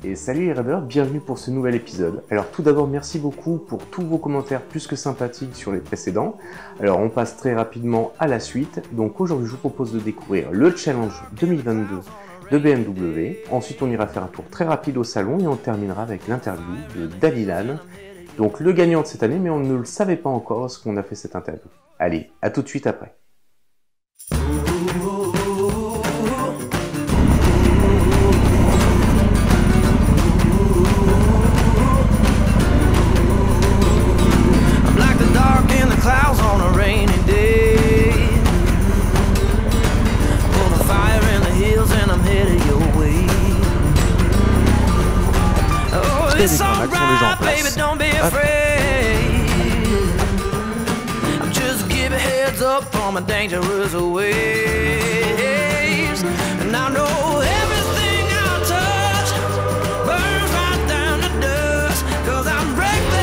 Et salut les raiders, bienvenue pour ce nouvel épisode. Alors tout d'abord merci beaucoup pour tous vos commentaires plus que sympathiques sur les précédents. Alors on passe très rapidement à la suite. Donc aujourd'hui je vous propose de découvrir le challenge 2022 de BMW. Ensuite on ira faire un tour très rapide au salon et on terminera avec l'interview de Dalilan. Donc le gagnant de cette année, mais on ne le savait pas encore lorsqu'on a fait cette interview. Allez, à tout de suite après. Clouds on a rainy day. Pull the fire in the hills and I'm headed your way. Oh, it's alright, baby, don't be afraid. I'm just giving heads up on my dangerous ways. And I know everything I touch burns right down to dust. Cause I'm reckless.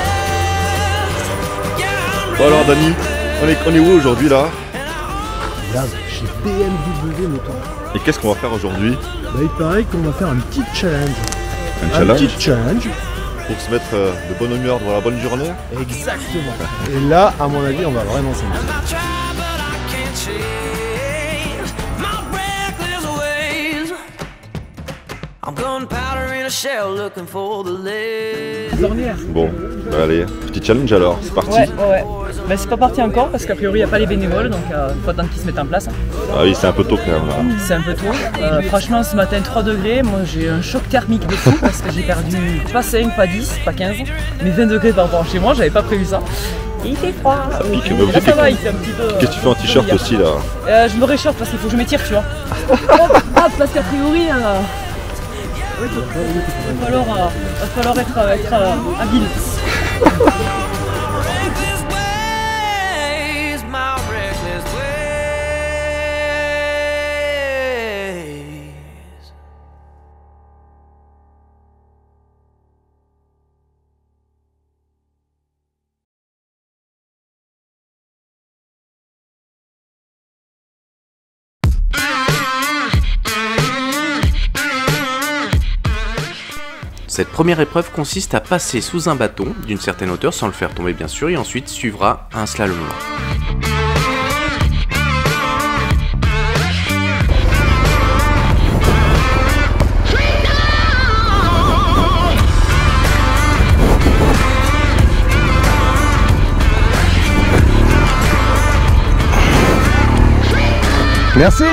Bon alors Dani, on est où aujourd'hui là? Là, chez BMW Moto. Et qu'est-ce qu'on va faire aujourd'hui? Bah, il paraît qu'on va faire un petit challenge. Un petit challenge. Pour se mettre de bonne humeur devant la bonne journée? Exactement. Et là, à mon avis, on va vraiment s'amuser. Bon, bah allez, petit challenge alors, c'est parti. Ouais. Mais c'est pas parti encore parce qu'a priori il n'y a pas les bénévoles, donc il faut attendre qu'ils se mettent en place. Ah oui, c'est un peu tôt quand même là. C'est un peu tôt. Franchement, ce matin 3 degrés, moi j'ai un choc thermique de fou parce que j'ai perdu pas 5, pas 10, pas 15, mais 20 degrés par rapport à chez moi, j'avais pas prévu ça. Et il fait froid. Ça pique, mais là, ça va, il fait un petit peu. Qu'est-ce que tu fais en t-shirt aussi là? Je me réchauffe parce qu'il faut que je m'étire, tu vois. Parce qu'a priori, il va falloir être habile. Cette première épreuve consiste à passer sous un bâton d'une certaine hauteur sans le faire tomber bien sûr et ensuite suivra un slalom lent. Merci.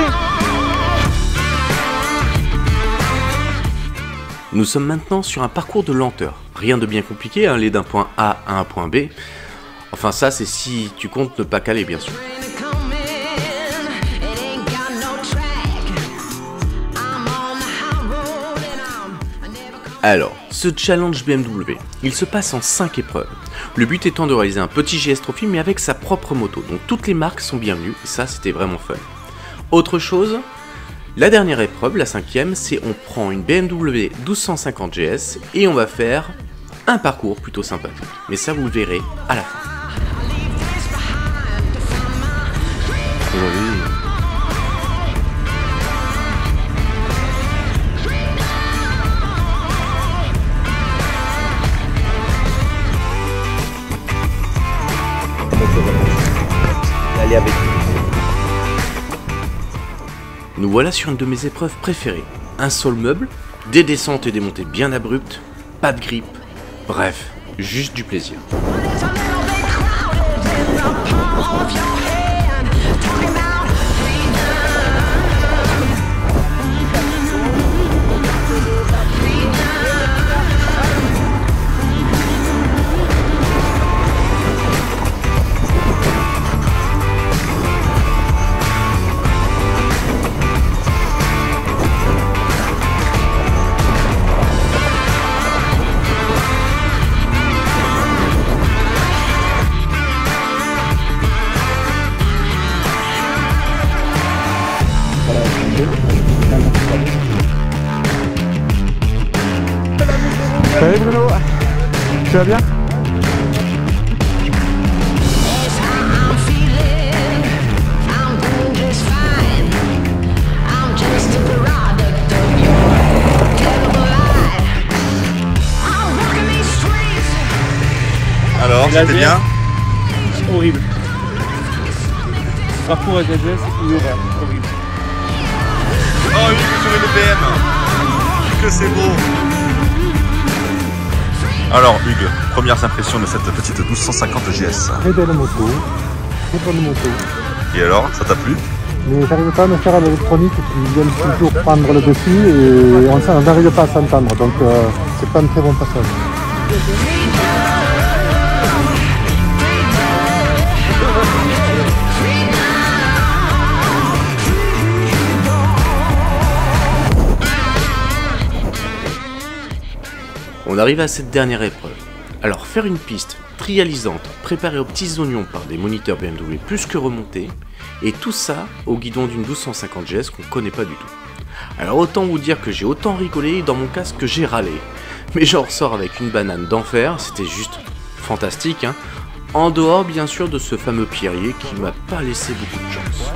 Nous sommes maintenant sur un parcours de lenteur. Rien de bien compliqué, aller d'un point A à un point B. Enfin ça c'est si tu comptes ne pas caler bien sûr. Alors, ce challenge BMW, il se passe en 5 épreuves. Le but étant de réaliser un petit GS Trophy mais avec sa propre moto. Donc toutes les marques sont bienvenues et ça c'était vraiment fun. Autre chose, la dernière épreuve, la 5e, c'est on prend une BMW 1250 GS et on va faire un parcours plutôt sympathique. Mais ça vous le verrez à la fin. Allez avec. Nous voilà sur une de mes épreuves préférées. Un sol meuble, des descentes et des montées bien abruptes, pas de grippe, bref, juste du plaisir. Salut Bruno, tu vas bien? Alors, c'était bien? Horrible. Parcours avec la GS, c'est une horreur. Horrible. Oh, oui, sur les BM. Que c'est beau. Alors, Hugues, premières impressions de cette petite 1250 GS. Très belle moto, très bonne moto. Et alors, ça t'a plu? Mais j'arrive pas à me faire à l'électronique qui vient toujours prendre le dessus et on n'arrive pas à s'entendre. Donc c'est pas un très bon passage. On arrive à cette dernière épreuve. Alors faire une piste trialisante préparée aux petits oignons par des moniteurs BMW plus que remontés, et tout ça au guidon d'une 1250 GS qu'on connaît pas du tout. Alors autant vous dire que j'ai autant rigolé dans mon casque que j'ai râlé, mais j'en ressors avec une banane d'enfer, c'était juste fantastique, hein, en dehors bien sûr de ce fameux pierrier qui m'a pas laissé beaucoup de chance.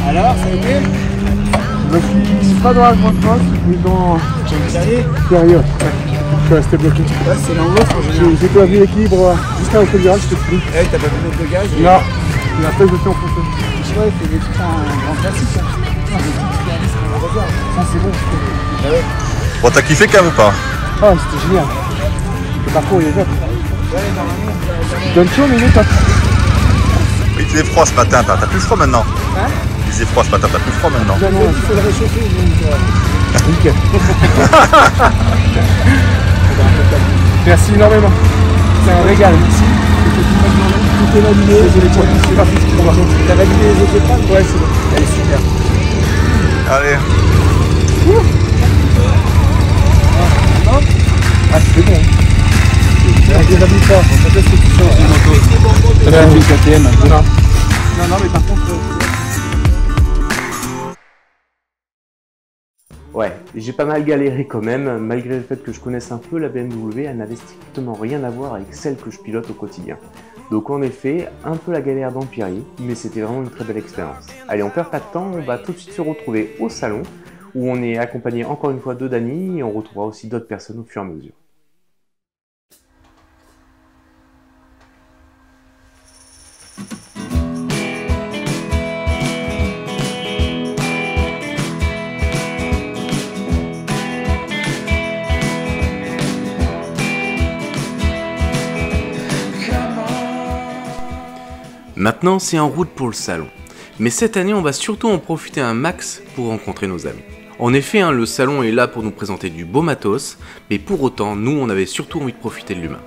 Alors, ça a été? Je suis pas dans la grande crosse, mais dans sérieux. Je suis resté bloqué. Ouais, c'est l'angle. J'ai perdu l'équilibre juste avec le virage, je te prie. Eh, t'as pas pu mettre de gaz? Non. Et après, je suis enfoncé. Ouais, c'est des trucs un grand classique. Hein. Ça, c'est bon. Ah ouais. Bon, t'as kiffé quand même ou pas? Ah, c'était génial. Le parcours, il est top. Ouais, normalement. Donne chaud, mais il est top. Il faisait froid ce matin, t'as plus froid maintenant? Hein? Il faisait froid ce matin, t'as plus froid maintenant? Non, non, Il faut le réchauffer, donc. nickel. Merci énormément. C'est un régal. Merci. Tout est validé. Désolé pour c'est pas physiquement. T'as validé les autres épreuves? Ouais, c'est bon. Allez, super. Allez. Ah, c'est bon. Je les habille pas. Quand est-ce que tu changes une moto? Ça fait une KTM. Non. Non, mais par contre. Ouais, j'ai pas mal galéré quand même, malgré le fait que je connaisse un peu la BMW, elle n'avait strictement rien à voir avec celle que je pilote au quotidien. Donc en effet, un peu la galère dans le Pierrier, mais c'était vraiment une très belle expérience. Allez, on perd pas de temps, on va tout de suite se retrouver au salon, où on est accompagné encore une fois de Dany, et on retrouvera aussi d'autres personnes au fur et à mesure. Maintenant, c'est en route pour le salon. Mais cette année, on va surtout en profiter un max pour rencontrer nos amis. En effet, le salon est là pour nous présenter du beau matos, mais pour autant, nous, on avait surtout envie de profiter de l'humain.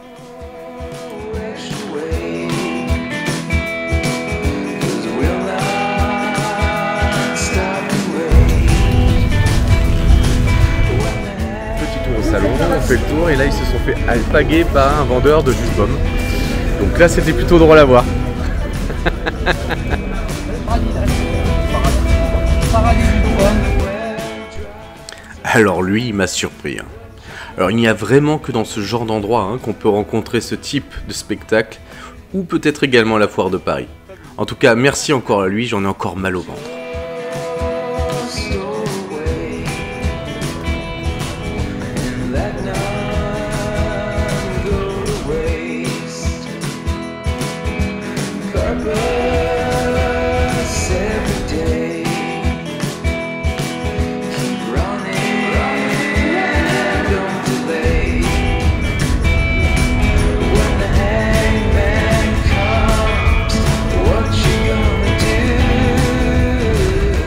Petit tour au salon, on fait le tour et là, ils se sont fait alpaguer par un vendeur de jus de pomme. Donc là, c'était plutôt drôle à voir. Alors lui, il m'a surpris. Alors il n'y a vraiment que dans ce genre d'endroit qu'on peut rencontrer ce type de spectacle, ou peut-être également à la foire de Paris. En tout cas, merci encore à lui, j'en ai encore mal au ventre.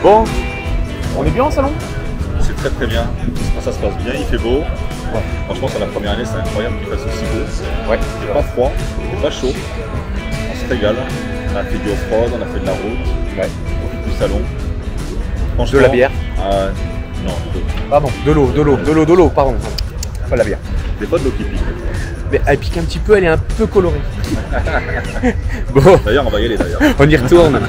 Bon, on est bien au salon? C'est très très bien, ça se passe bien, il fait beau. Ouais. Franchement, c'est la première année, c'est incroyable qu'il fasse aussi beau. Ouais. Il fait pas froid, il fait pas chaud, on se régale. On a fait du off-road, on a fait de la route, ouais. On fait du salon. De la bière? Non, pardon, de l'eau, pardon. Pas la bière. C'est pas de l'eau qui pique. Mais elle pique un petit peu, elle est un peu colorée. Bon. D'ailleurs, on va y aller d'ailleurs. On y retourne.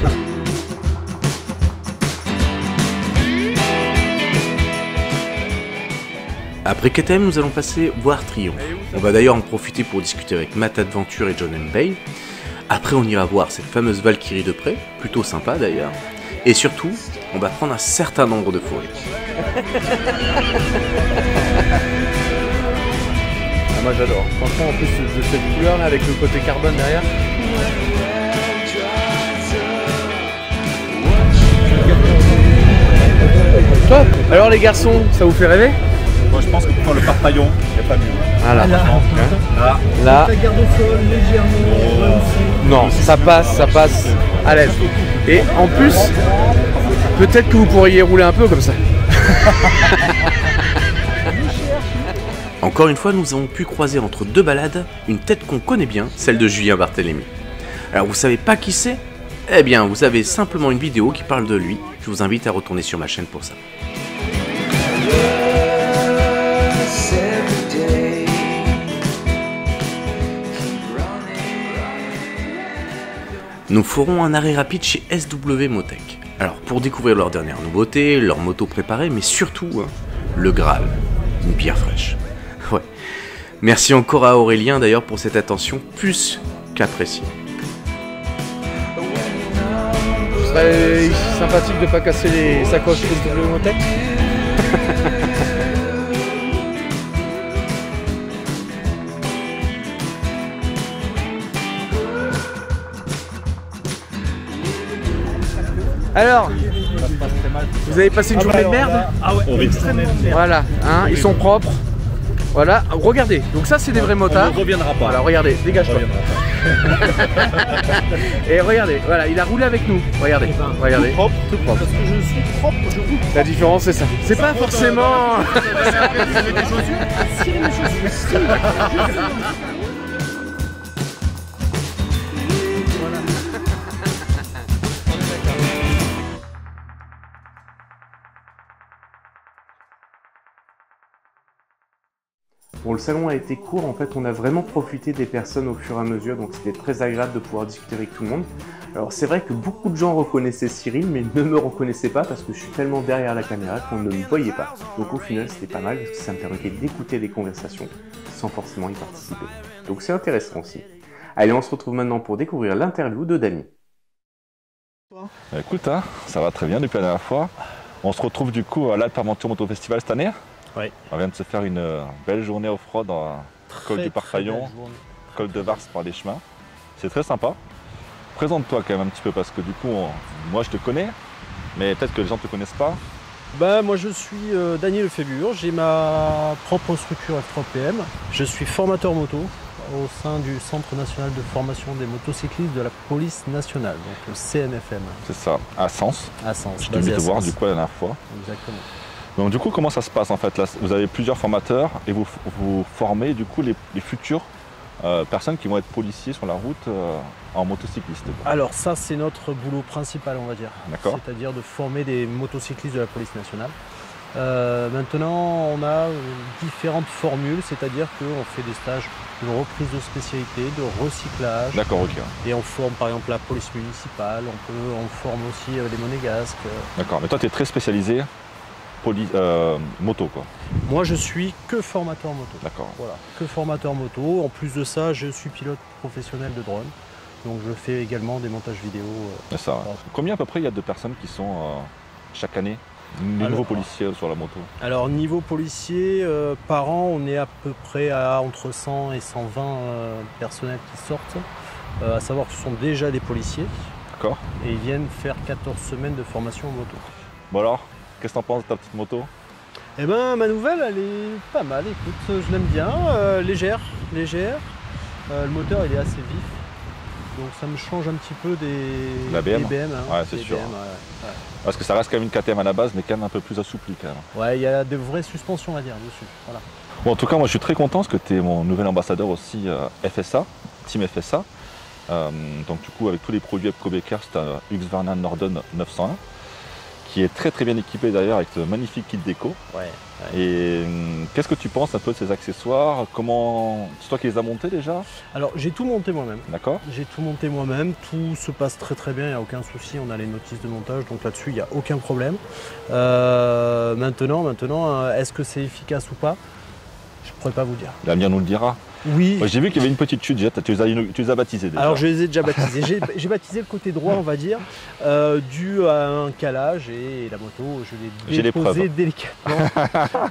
Après KTM, nous allons passer voir Triomphe. On va d'ailleurs en profiter pour discuter avec Matt Adventure et John M. Bay. Après, on ira voir cette fameuse Valkyrie de près, plutôt sympa d'ailleurs. Et surtout, on va prendre un certain nombre de fourrures. Moi j'adore. Franchement, en plus de cette couleur là, avec le côté carbone derrière. Top. Alors les garçons, ça vous fait rêver? Moi je pense que pour faire le parpaillon, il n'y a pas mieux. Voilà. Là. La garde au sol légèrement. Non, ça passe à l'aise. Et en plus, peut-être que vous pourriez rouler un peu comme ça. Encore une fois, nous avons pu croiser entre deux balades une tête qu'on connaît bien, celle de Julien Barthélémy. Alors vous savez pas qui c'est? Eh bien, vous avez simplement une vidéo qui parle de lui. Je vous invite à retourner sur ma chaîne pour ça. Nous ferons un arrêt rapide chez SW Motech. Alors pour découvrir leurs dernières nouveautés, leurs motos préparées, mais surtout le Graal, une bière fraîche. Ouais. Merci encore à Aurélien d'ailleurs pour cette attention plus qu'appréciée. Ce serait sympathique de ne pas casser les sacoches SW Motech. Alors, vous avez passé une journée de merde? Ah ouais, voilà, hein, ils sont propres. Voilà, regardez, donc ça c'est des vrais motards. On ne reviendra pas. Voilà, regardez, dégage-toi. Et regardez, voilà, il a roulé avec nous. Regardez, regardez. Tout propre, tout propre. Parce que je suis propre, je roule. La différence c'est ça. C'est pas forcément. Bon, le salon a été court, en fait on a vraiment profité des personnes au fur et à mesure, donc c'était très agréable de pouvoir discuter avec tout le monde. Alors c'est vrai que beaucoup de gens reconnaissaient Cyril, mais ne me reconnaissaient pas parce que je suis tellement derrière la caméra qu'on ne me voyait pas. Donc au final c'était pas mal, parce que ça me permettait d'écouter les conversations sans forcément y participer. Donc c'est intéressant aussi. Allez, on se retrouve maintenant pour découvrir l'interview de Dany. Écoute, ça va très bien depuis la dernière fois. On se retrouve du coup à l'Alpermenture Moto Festival cette année. Oui. On vient de se faire une belle journée off-road dans col du Parpaillon, col de Vars par les chemins. C'est très sympa. Présente-toi quand même un petit peu parce que du coup, moi je te connais, mais peut-être que les gens ne te connaissent pas. Moi je suis Dany Lefébure, j'ai ma propre structure F3PM. Je suis formateur moto au sein du Centre national de formation des motocyclistes de la police nationale, donc le CNFM. C'est ça, à Sens. À Sens. Je te mis te voir du coup la dernière fois. Exactement. Donc du coup, comment ça se passe en fait là, vous avez plusieurs formateurs et vous formez du coup les futures personnes qui vont être policiers sur la route en motocycliste. Alors ça, c'est notre boulot principal, on va dire. D'accord. C'est-à-dire de former des motocyclistes de la police nationale. Maintenant, on a différentes formules, c'est-à-dire qu'on fait des stages de reprise de spécialité, de recyclage. D'accord, ok. Et on forme par exemple la police municipale, on forme aussi les monégasques. D'accord, mais toi tu es très spécialisé moto quoi. Moi je suis que formateur moto. D'accord. Voilà, que formateur moto. En plus de ça, je suis pilote professionnel de drone. Donc je fais également des montages vidéo. C'est ça. Voilà. Combien à peu près il y a de personnes qui sont chaque année des nouveaux policiers sur la moto? Alors niveau policier, par an, on est à peu près à entre 100 et 120 personnels qui sortent. À savoir que ce sont déjà des policiers. D'accord. Et ils viennent faire 14 semaines de formation en moto. Bon alors, qu'est-ce que t'en penses de ta petite moto? Eh ben ma nouvelle, elle est pas mal, écoute, je l'aime bien, légère. Le moteur il est assez vif. Donc ça me change un petit peu des BM. Hein, ouais, c'est sûr. BM, ouais. Parce que ça reste quand même une KTM à la base, mais quand même un peu plus assoupli quand même. Ouais, il y a de vraies suspensions à dire dessus. Voilà. Bon, en tout cas, moi je suis très content parce que tu es mon nouvel ambassadeur aussi FSA, Team FSA. Donc du coup, avec tous les produits Epco Becker, c'est un Husqvarna Norden 901 qui est très très bien équipé d'ailleurs avec ce magnifique kit déco. Ouais. Et qu'est-ce que tu penses un peu de ces accessoires? Comment... C'est toi qui les as montés déjà? Alors j'ai tout monté moi-même. D'accord. J'ai tout monté moi-même, tout se passe très très bien, il n'y a aucun souci, on a les notices de montage, donc là-dessus il n'y a aucun problème. Maintenant, est-ce que c'est efficace ou pas? Je ne pourrais pas vous dire. L'avenir nous le dira. Oui. J'ai vu qu'il y avait une petite chute déjà, tu les as baptisés déjà. Alors je les ai déjà baptisés. J'ai baptisé le côté droit, on va dire, dû à un calage et la moto, je l'ai déposée délicatement.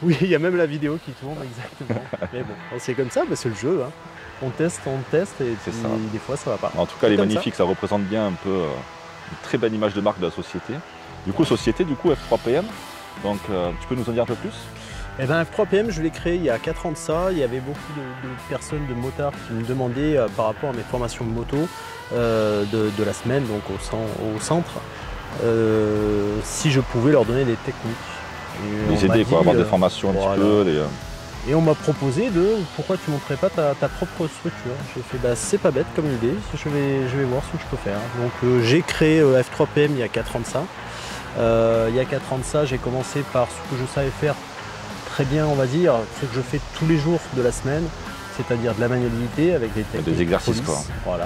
Oui, il y a même la vidéo qui tourne, exactement. Mais bon, c'est comme ça, c'est le jeu. Hein. On teste et puis, des fois ça va pas. En tout cas, elle est magnifique, ça représente bien un peu une très belle image de marque de la société. Du coup, F3PM, donc tu peux nous en dire un peu plus? Eh ben, F3PM, je l'ai créé il y a 4 ans de ça. Il y avait beaucoup de personnes, de motards qui me demandaient par rapport à mes formations de moto de la semaine, donc au centre, si je pouvais leur donner des techniques. Les aider, quoi, avoir des formations un petit peu. Et on m'a proposé pourquoi tu ne montrais pas ta propre structure. J'ai fait c'est pas bête comme idée, je vais voir ce que je peux faire. Donc j'ai créé F3PM il y a 4 ans de ça. Il y a 4 ans de ça, j'ai commencé par ce que je savais faire très bien, on va dire, ce que je fais tous les jours de la semaine, c'est-à-dire de la maniabilité avec des techniques, des exercices police, quoi.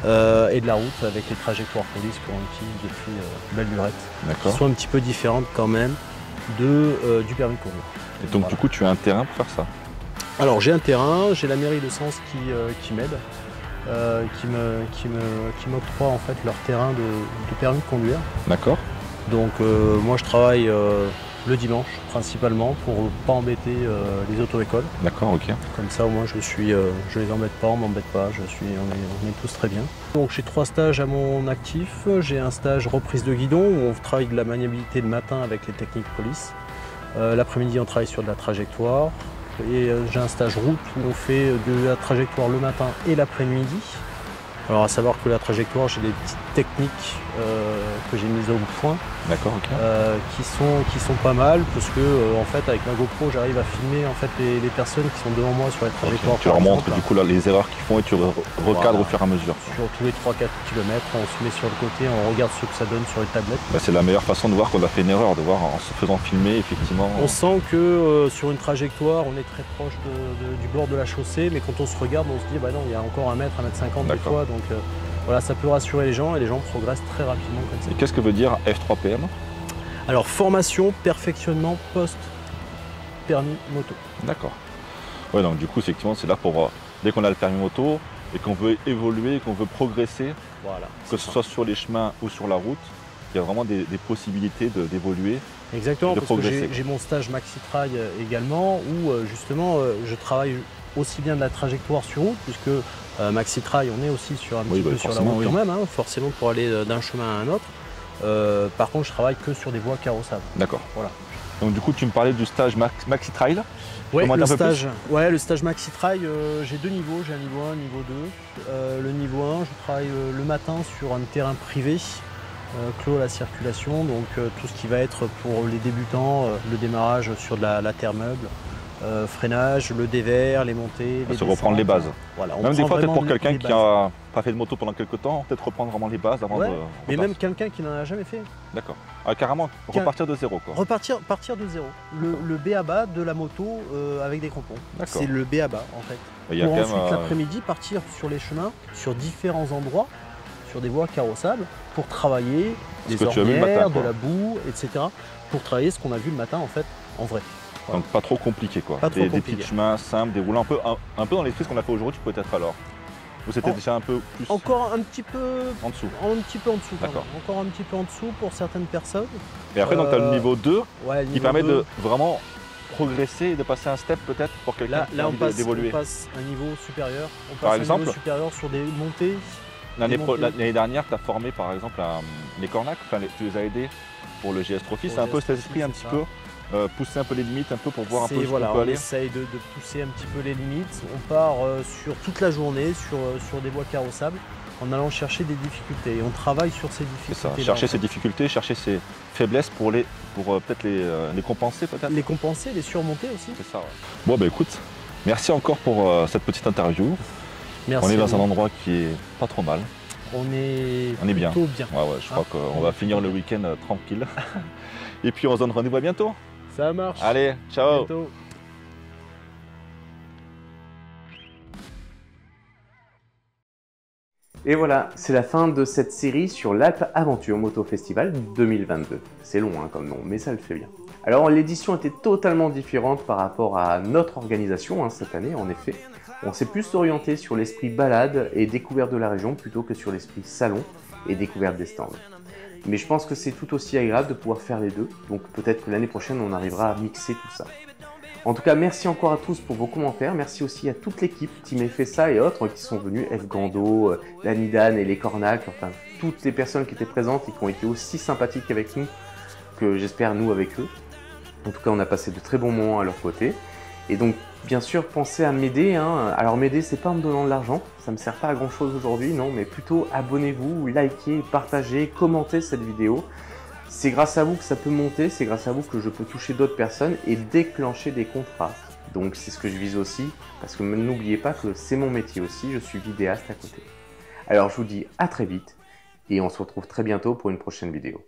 Voilà. Et de la route avec les trajectoires police qu'on utilise depuis belle lurette, qui sont un petit peu différentes quand même du permis de conduire. Et donc du coup tu as un terrain pour faire ça? Alors j'ai un terrain, j'ai la mairie de Sens qui m'aide, qui m'octroie en fait leur terrain de permis de conduire. D'accord. Donc moi je travaille le dimanche principalement pour pas embêter les auto-écoles. D'accord, ok. Comme ça au moins je les embête pas, on m'embête pas, on est tous très bien. Donc j'ai 3 stages à mon actif. J'ai un stage reprise de guidon où on travaille de la maniabilité le matin avec les techniques police. L'après-midi on travaille sur de la trajectoire. Et j'ai un stage route où on fait de la trajectoire le matin et l'après-midi. Alors à savoir que la trajectoire, j'ai des petites techniques que j'ai mises au point. D'accord, ok. Qui sont pas mal parce que en fait avec ma GoPro j'arrive à filmer en fait les personnes qui sont devant moi sur les trajectoires. Okay. Tu leur montres du coup là, les erreurs qu'ils font et tu recadres au fur et à mesure. Sur tous les 3-4 km, on se met sur le côté, on regarde ce que ça donne sur les tablettes. C'est la meilleure façon de voir qu'on a fait une erreur, de voir en se faisant filmer effectivement. On sent que sur une trajectoire on est très proche du bord de la chaussée, mais quand on se regarde on se dit bah non il y a encore 1 mètre, 1m50 des fois. Donc voilà, ça peut rassurer les gens et les gens progressent très rapidement comme ça. Et qu'est-ce que veut dire F3PM? Alors formation, perfectionnement, post-permis moto. D'accord. Ouais, donc du coup effectivement c'est là pour dès qu'on a le permis moto et qu'on veut évoluer, qu'on veut progresser, voilà, que ce soit sur les chemins ou sur la route, il y a vraiment des possibilités d'évoluer. Exactement, parce que j'ai mon stage Maxi Trail également où justement je travaille aussi bien de la trajectoire sur route, puisque Maxi Trail on est aussi sur un petit peu sur la route quand même, hein, forcément pour aller d'un chemin à un autre. Par contre je travaille que sur des voies carrossables. D'accord. Voilà. Donc du coup, tu me parlais du stage Maxi Trail. Ouais, le stage Maxi Trail, j'ai 2 niveaux, j'ai un niveau 1, un niveau 2. Le niveau 1, je travaille le matin sur un terrain privé, clos à la circulation, donc tout ce qui va être pour les débutants, le démarrage sur de la terre meuble, freinage, le dévers, les montées, les se reprendre les bases. Voilà, même des fois, peut-être pour quelqu'un qui n'a pas fait de moto pendant quelques temps, peut-être reprendre vraiment les bases avant de... Mais même quelqu'un qui n'en a jamais fait. D'accord. Ah, carrément, repartir de zéro, quoi. Partir de zéro. Le B.A.-ba de la moto avec des crampons. C'est le B.A.-ba, en fait. Pour ensuite, l'après-midi, partir sur les chemins, sur différents endroits, sur des voies carrossables, pour travailler des ornières, de la boue, etc. Pour travailler ce qu'on a vu le matin, en fait, en vrai. Voilà. Donc pas trop compliqué, quoi. Des petits chemins simples, déroulés un peu dans l'esprit ce qu'on a fait aujourd'hui, peut-être alors. Ou c'était déjà un peu plus... Encore un petit peu... En dessous. Un petit peu en dessous. D'accord. Encore un petit peu en dessous pour certaines personnes. Et après, donc tu as le niveau 2 qui permet 2. de vraiment progresser et de passer un step peut-être pour quelqu'un qui a envie d'évoluer. On passe un niveau supérieur. On passe par exemple, un niveau supérieur sur des montées. L'année dernière, tu as formé par exemple les cornacs, tu les as aidés pour le GS Trophy. C'est un peu cet esprit un petit peu... pousser un peu les limites, un peu pour voir un peu voilà, où on peut aller. On essaye de pousser un petit peu les limites. On part sur toute la journée, sur des voies carrossables, en allant chercher des difficultés. Et on travaille sur ces difficultés. C'est ça, chercher ces difficultés, chercher ces faiblesses pour peut-être les compenser peut-être. Les compenser, les surmonter aussi. C'est ça, ouais. Bon bah écoute, merci encore pour cette petite interview. Merci. On est dans un endroit qui est pas trop mal. On est bien. Plutôt bien. Ouais, je crois qu'on va finir le week-end tranquille. Et puis on se donne rendez-vous à bientôt. Ça marche. Allez, ciao. À bientôt. Et voilà, c'est la fin de cette série sur l'Alpe Aventure Moto Festival 2022. C'est long comme nom, mais ça le fait bien. Alors l'édition était totalement différente par rapport à notre organisation cette année, en effet. On s'est plus orienté sur l'esprit balade et découverte de la région plutôt que sur l'esprit salon et découverte des stands. Mais je pense que c'est tout aussi agréable de pouvoir faire les deux, donc peut-être que l'année prochaine on arrivera à mixer tout ça. En tout cas, merci encore à tous pour vos commentaires, merci aussi à toute l'équipe, Team FSA et autres qui sont venus, F Gando, Lanidan et les Cornacs, enfin toutes les personnes qui étaient présentes et qui ont été aussi sympathiques avec nous que j'espère nous avec eux. En tout cas, on a passé de très bons moments à leur côté. Et donc, bien sûr, pensez à m'aider. Alors m'aider, c'est pas en me donnant de l'argent, ça me sert pas à grand chose aujourd'hui, non, mais plutôt abonnez-vous, likez, partagez, commentez cette vidéo. C'est grâce à vous que ça peut monter, c'est grâce à vous que je peux toucher d'autres personnes et déclencher des contrats. Donc c'est ce que je vise aussi, parce que n'oubliez pas que c'est mon métier aussi, je suis vidéaste à côté. Alors je vous dis à très vite, et on se retrouve très bientôt pour une prochaine vidéo.